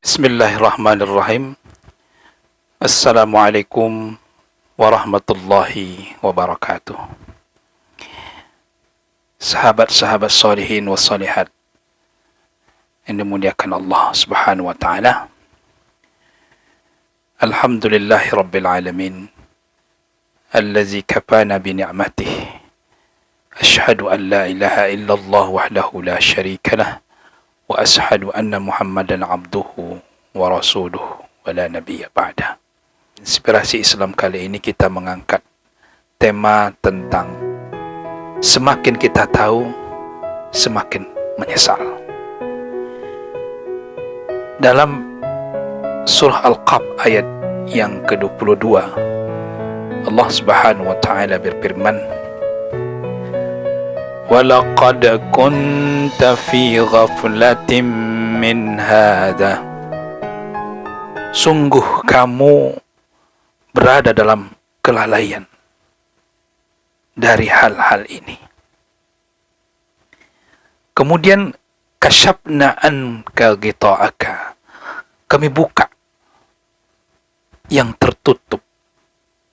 Bismillahirrahmanirrahim. Assalamualaikum warahmatullahi wabarakatuh. Sahabat-sahabat salihin wa salihat yang dimuliakan Allah subhanahu wa ta'ala. Alhamdulillahi rabbil alamin. Allazi kafana bi ni'matih. Ashhadu an la ilaha illallah wahdahu la syarika lah. Wa ashhadu anna Muhammadan abduhu wa rasuluhu wa la nabiyya ba'dah. Inspirasi Islam kali ini kita mengangkat tema tentang semakin kita tahu, semakin menyesal. Dalam surah Al-Qaf ayat yang ke-22, Allah Subhanahu wa taala berfirman, وَلَقَدْ كُنْتَ فِي غَفْلَةٍ مِّنْ هَذَا. Sungguh kamu berada dalam kelalaian dari hal-hal ini. Kemudian kasyafna anka ghita'aka. Kami buka yang tertutup,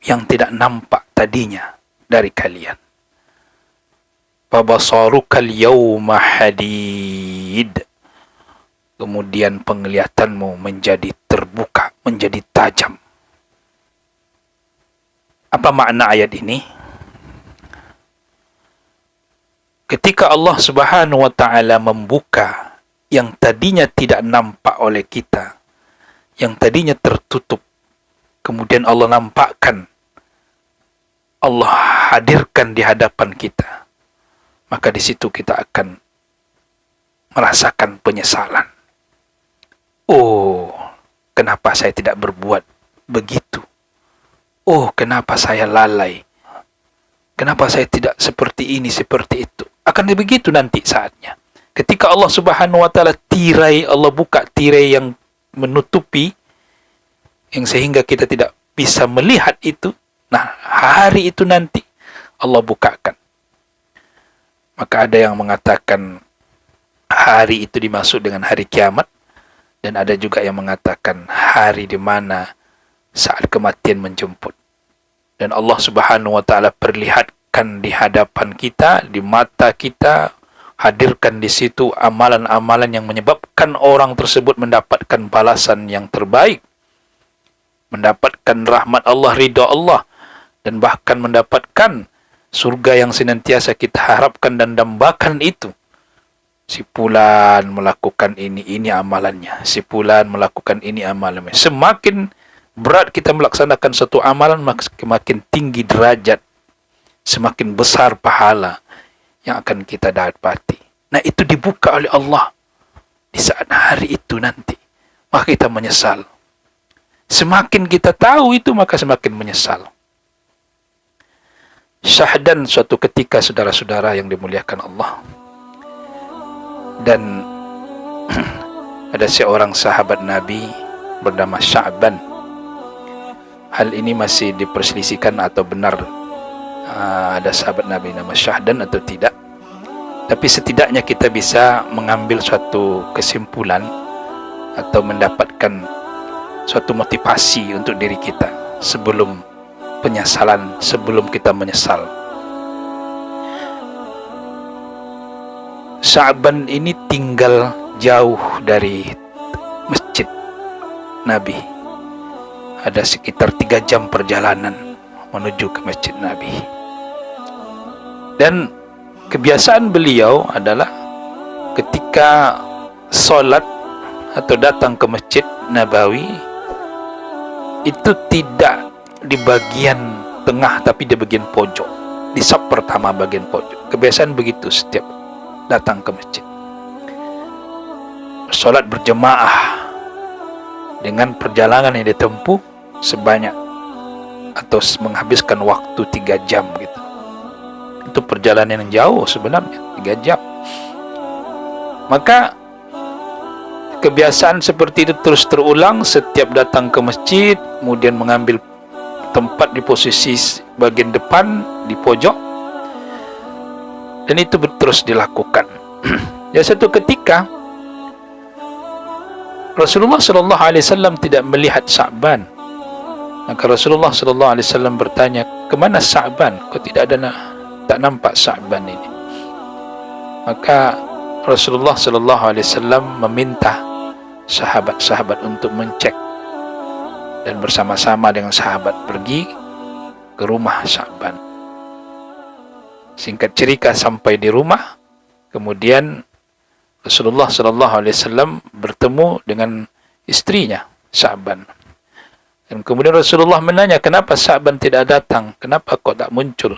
yang tidak nampak tadinya dari kalian. Fabasarukal yawma hadid. Kemudian penglihatanmu menjadi terbuka, menjadi tajam. Apa makna ayat ini? Ketika Allah Subhanahu wa taala membuka yang tadinya tidak nampak oleh kita, yang tadinya tertutup, kemudian Allah nampakkan, Allah hadirkan di hadapan kita, maka di situ kita akan merasakan penyesalan. Oh, kenapa saya tidak berbuat begitu? Oh, kenapa saya lalai? Kenapa saya tidak seperti ini, seperti itu? Akan begitu nanti saatnya. Ketika Allah Subhanahu wa taala Allah buka tirai yang menutupi, yang sehingga kita tidak bisa melihat itu. Nah, hari itu nanti Allah bukakan. Maka ada yang mengatakan hari itu dimaksud dengan hari kiamat, dan ada juga yang mengatakan hari di mana saat kematian menjemput. Dan Allah Subhanahu wa taala perlihatkan di hadapan kita, di mata kita, hadirkan di situ amalan-amalan yang menyebabkan orang tersebut mendapatkan balasan yang terbaik, mendapatkan rahmat Allah, ridha Allah, dan bahkan mendapatkan surga yang senantiasa kita harapkan dan dambakan itu. Si fulan melakukan ini amalannya. Si fulan melakukan ini amalannya. Semakin berat kita melaksanakan satu amalan, semakin tinggi derajat, semakin besar pahala yang akan kita dapati. Nah, itu dibuka oleh Allah di saat hari itu nanti. Maka kita menyesal. Semakin kita tahu itu, maka semakin menyesal. Syahdan suatu ketika, saudara-saudara yang dimuliakan Allah, dan ada seorang sahabat Nabi bernama Sya'ban. Hal ini masih diperselisihkan atau benar ada sahabat Nabi nama Syahdan atau tidak. Tapi setidaknya kita bisa mengambil suatu kesimpulan atau mendapatkan suatu motivasi untuk diri kita sebelum penyesalan, sebelum kita menyesal. Sya'ban ini tinggal jauh dari masjid Nabi. Ada sekitar 3 jam perjalanan menuju ke masjid Nabi. Dan kebiasaan beliau adalah ketika sholat atau datang ke masjid Nabawi, itu tidak di bagian tengah, tapi di bagian pojok, di saf pertama bagian pojok. Kebiasaan begitu setiap datang ke masjid. Salat berjemaah dengan perjalanan yang ditempuh sebanyak atau menghabiskan waktu 3 jam gitu. Itu perjalanan yang jauh sebenarnya, 3 jam. Maka kebiasaan seperti itu terus terulang setiap datang ke masjid, kemudian mengambil tempat di posisi bagian depan di pojok, dan itu terus dilakukan. Ya, satu ketika Rasulullah sallallahu alaihi wasallam tidak melihat Sa'ban. Maka Rasulullah sallallahu alaihi wasallam bertanya, "Kemana Sa'ban? Kok tidak ada tak nampak Sa'ban ini?" Maka Rasulullah sallallahu alaihi wasallam meminta sahabat-sahabat untuk mencek, dan bersama-sama dengan sahabat pergi ke rumah Sa'ban. Singkat cerita, sampai di rumah, kemudian Rasulullah sallallahu alaihi wasallam bertemu dengan istrinya Sa'ban. Dan kemudian Rasulullah menanya, "Kenapa Sa'ban tidak datang? Kenapa kok tak muncul?"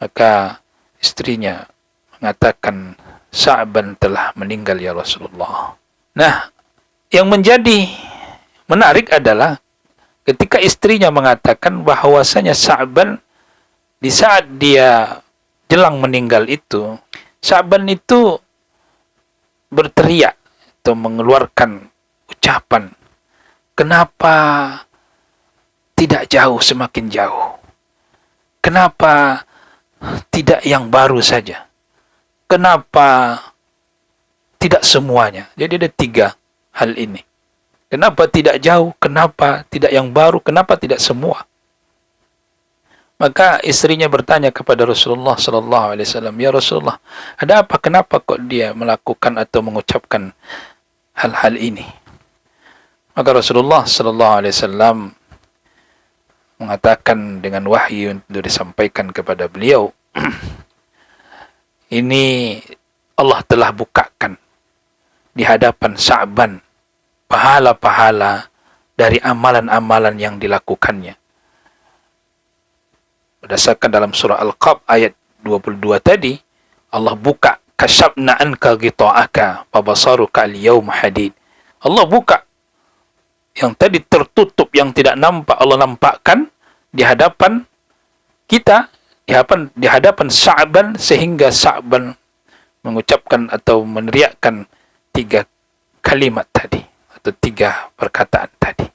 Maka istrinya mengatakan, "Sa'ban telah meninggal ya Rasulullah." Nah, yang menjadi menarik adalah ketika istrinya mengatakan bahwasanya Sa'ban di saat dia jelang meninggal itu, Sa'ban itu berteriak atau mengeluarkan ucapan, "Kenapa tidak jauh semakin jauh? Kenapa tidak yang baru saja? Kenapa tidak semuanya?" Jadi ada 3 hal ini. Kenapa tidak jauh? Kenapa tidak yang baru? Kenapa tidak semua? Maka istrinya bertanya kepada Rasulullah sallallahu alaihi wasallam, "Ya Rasulullah, ada apa? Kenapa kok dia melakukan atau mengucapkan hal-hal ini?" Maka Rasulullah sallallahu alaihi wasallam mengatakan dengan wahyu yang disampaikan kepada beliau, "Ini Allah telah bukakan di hadapan Sa'ban pahala-pahala dari amalan-amalan yang dilakukannya." Berdasarkan dalam surah Al-Qaf ayat 22 tadi, Allah buka, "Kasyafna anka ghita'aka fabasaruka al-yawma hadid." Allah buka yang tadi tertutup, yang tidak nampak, Allah nampakkan di hadapan kita, di hadapan Sa'ban, sehingga Sa'ban mengucapkan atau meneriakkan 3 kalimat tadi atau 3 perkataan tadi.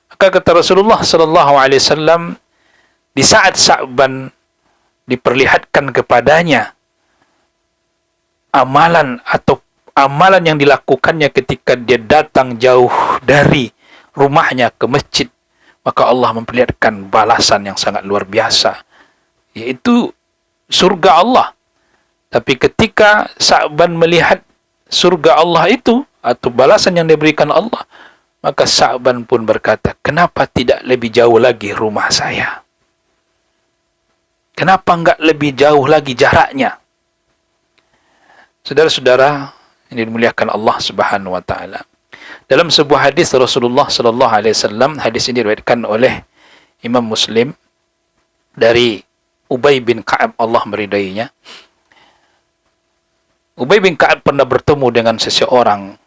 Maka kata Rasulullah sallallahu alaihi wasallam, di saat Sa'ban diperlihatkan kepadanya amalan atau amalan yang dilakukannya ketika dia datang jauh dari rumahnya ke masjid, maka Allah memperlihatkan balasan yang sangat luar biasa, yaitu surga Allah. Tapi ketika Sa'ban melihat surga Allah itu atau balasan yang diberikan Allah, maka Sa'ban pun berkata, "Kenapa tidak lebih jauh lagi rumah saya? Kenapa enggak lebih jauh lagi jaraknya?" Saudara-saudara yang dimuliakan Allah Subhanahu wa taala, dalam sebuah hadis Rasulullah sallallahu alaihi wasallam, hadis ini diriwayatkan oleh Imam Muslim dari Ubay bin Ka'ab, Allah meridainya. Ubay bin Ka'ab pernah bertemu dengan seseorang.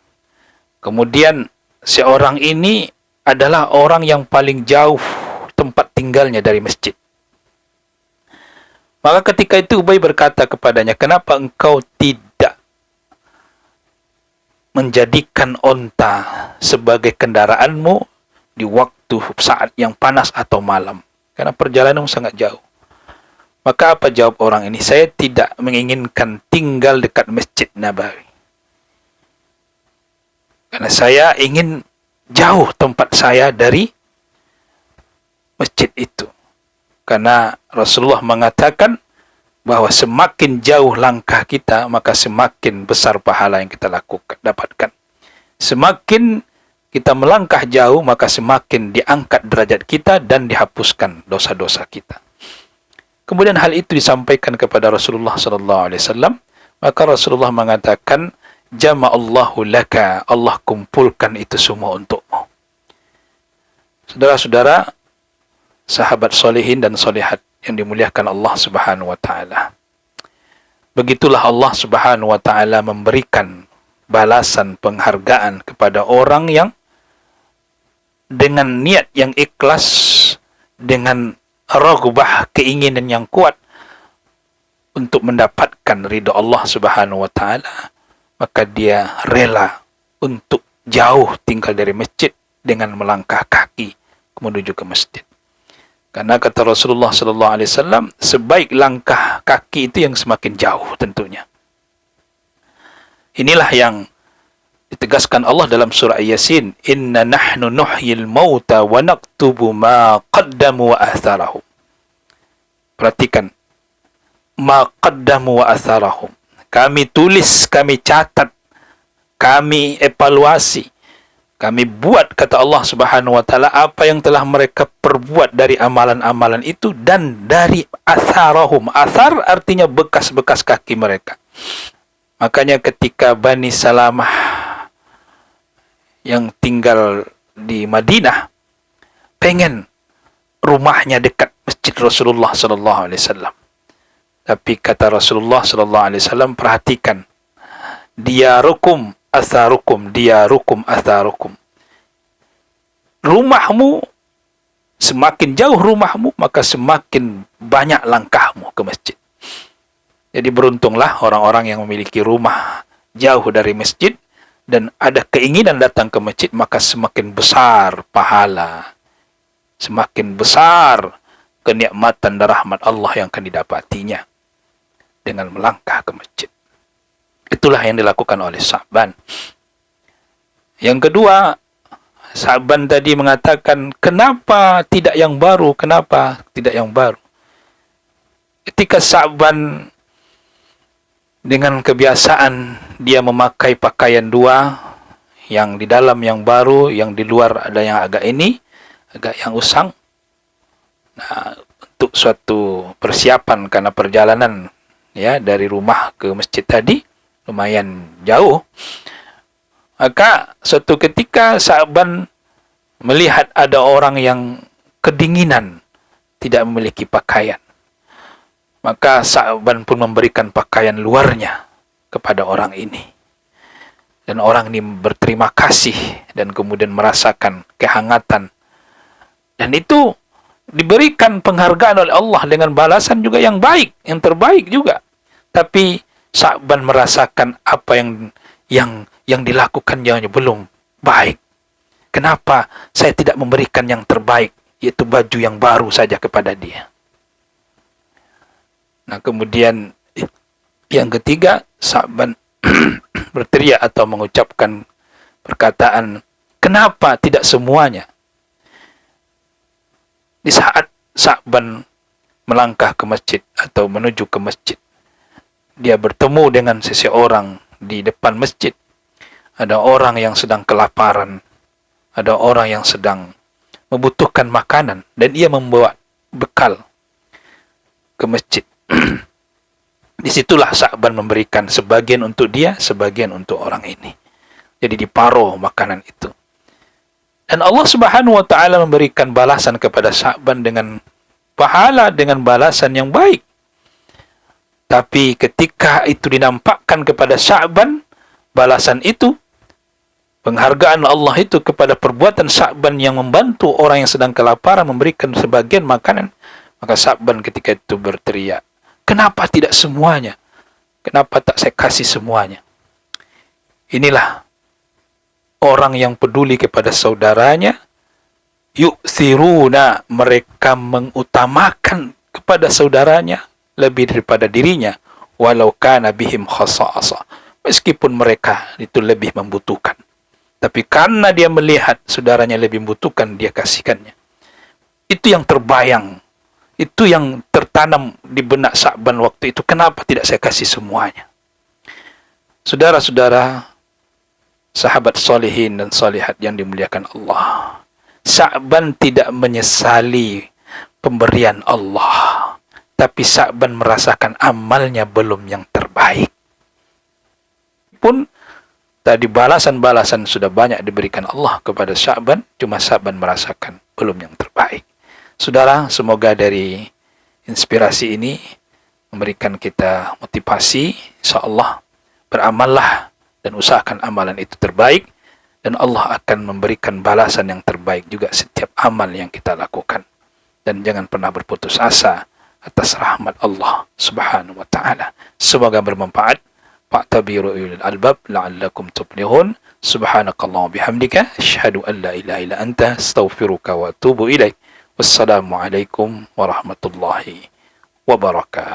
Kemudian seorang ini adalah orang yang paling jauh tempat tinggalnya dari masjid. Maka ketika itu Ubay berkata kepadanya, "Kenapa engkau tidak menjadikan onta sebagai kendaraanmu di waktu saat yang panas atau malam? Karena perjalananmu sangat jauh." Maka apa jawab orang ini? "Saya tidak menginginkan tinggal dekat Masjid Nabawi. Karena saya ingin jauh tempat saya dari masjid itu. Karena Rasulullah mengatakan bahwa semakin jauh langkah kita, maka semakin besar pahala yang kita dapatkan. Semakin kita melangkah jauh, maka semakin diangkat derajat kita dan dihapuskan dosa-dosa kita." Kemudian hal itu disampaikan kepada Rasulullah SAW, maka Rasulullah mengatakan, "Jama'allahu laka," Allah kumpulkan itu semua untukmu. Saudara-saudara, sahabat solehin dan solehat yang dimuliakan Allah Subhanahu wa taala, begitulah Allah Subhanahu wa taala memberikan balasan penghargaan kepada orang yang dengan niat yang ikhlas, dengan raghbah, keinginan yang kuat untuk mendapatkan ridha Allah Subhanahu wa taala, maka dia rela untuk jauh tinggal dari masjid dengan melangkah kaki menuju ke masjid. Karena kata Rasulullah sallallahu alaihi wasallam, sebaik langkah kaki itu yang semakin jauh tentunya. Inilah yang Ditegaskan Allah dalam surah Yasin, "Inna nahnu nuhyil mauta wa naktubu ma qaddamu wa atharahum." Perhatikan, ma qaddamu wa atharahum. Kami tulis, kami catat, kami evaluasi, kami buat, kata Allah Subhanahu wa taala, apa yang telah mereka perbuat dari amalan-amalan itu dan dari atharahum. Athar artinya bekas-bekas kaki mereka. Makanya ketika Bani Salamah yang tinggal di Madinah pengen rumahnya dekat masjid Rasulullah sallallahu alaihi wasallam. Tapi kata Rasulullah sallallahu alaihi wasallam, perhatikan, diyarukum atharukum, diyarukum atharukum. Rumahmu, semakin jauh rumahmu, maka semakin banyak langkahmu ke masjid. Jadi beruntunglah orang-orang yang memiliki rumah jauh dari masjid dan ada keinginan datang ke masjid, maka semakin besar pahala, semakin besar kenikmatan dan rahmat Allah yang akan didapatinya dengan melangkah ke masjid. Itulah yang dilakukan oleh Sa'ban. Yang kedua, Sa'ban tadi mengatakan, kenapa tidak yang baru? Kenapa tidak yang baru? Ketika Sa'ban dengan kebiasaan dia memakai pakaian dua, yang di dalam yang baru, yang di luar ada yang agak yang usang. Nah, untuk suatu persiapan karena perjalanan ya dari rumah ke masjid tadi lumayan jauh. Maka suatu ketika Sa'ban melihat ada orang yang kedinginan, tidak memiliki pakaian. Maka Sa'ban pun memberikan pakaian luarnya kepada orang ini. Dan orang ini berterima kasih dan kemudian merasakan kehangatan. Dan itu diberikan penghargaan oleh Allah dengan balasan juga yang baik, yang terbaik juga. Tapi Sa'ban merasakan apa yang dilakukannya belum baik. Kenapa saya tidak memberikan yang terbaik, yaitu baju yang baru saja kepada dia? Nah, kemudian yang ketiga, Sa'ban berteriak atau mengucapkan perkataan, kenapa tidak semuanya? Di saat Sa'ban melangkah ke masjid atau menuju ke masjid, dia bertemu dengan seseorang di depan masjid. Ada orang yang sedang kelaparan, ada orang yang sedang membutuhkan makanan, dan ia membawa bekal ke masjid. Disitulah Sa'ban memberikan sebagian untuk dia, sebagian untuk orang ini. Jadi diparuh makanan itu. Dan Allah Subhanahu wa taala memberikan balasan kepada Sa'ban dengan pahala, dengan balasan yang baik. Tapi ketika itu dinampakkan kepada Sa'ban, balasan itu, penghargaan Allah itu kepada perbuatan Sa'ban yang membantu orang yang sedang kelaparan, memberikan sebagian makanan, maka Sa'ban ketika itu berteriak, kenapa tidak semuanya? Kenapa tak saya kasih semuanya? Inilah orang yang peduli kepada saudaranya, yu'thiruna, mereka mengutamakan kepada saudaranya lebih daripada dirinya, walau kana bihim khasasa, meskipun mereka itu lebih membutuhkan. Tapi karena dia melihat saudaranya lebih membutuhkan, dia kasihkannya. Itu yang terbayang, itu yang tertanam di benak Sa'ban waktu itu. Kenapa tidak saya kasih semuanya? Saudara-saudara, sahabat solihin dan solihat yang dimuliakan Allah, Sa'ban tidak menyesali pemberian Allah, tapi Sa'ban merasakan amalnya belum yang terbaik. Pun tadi balasan-balasan sudah banyak diberikan Allah kepada Sa'ban, cuma Sa'ban merasakan belum yang terbaik. Saudara, semoga dari inspirasi ini memberikan kita motivasi, insyaallah beramallah dan usahakan amalan itu terbaik, dan Allah akan memberikan balasan yang terbaik juga setiap amal yang kita lakukan. Dan jangan pernah berputus asa atas rahmat Allah Subhanahu wa taala. Semoga bermanfaat. Fa'tabiru ulul albab la'allakum tuflihun. Subhanakallahumma bihamdika asyhadu an la ilaha illa anta astaghfiruka wa atubu ilaik. Wassalamualaikum warahmatullahi wabarakatuh.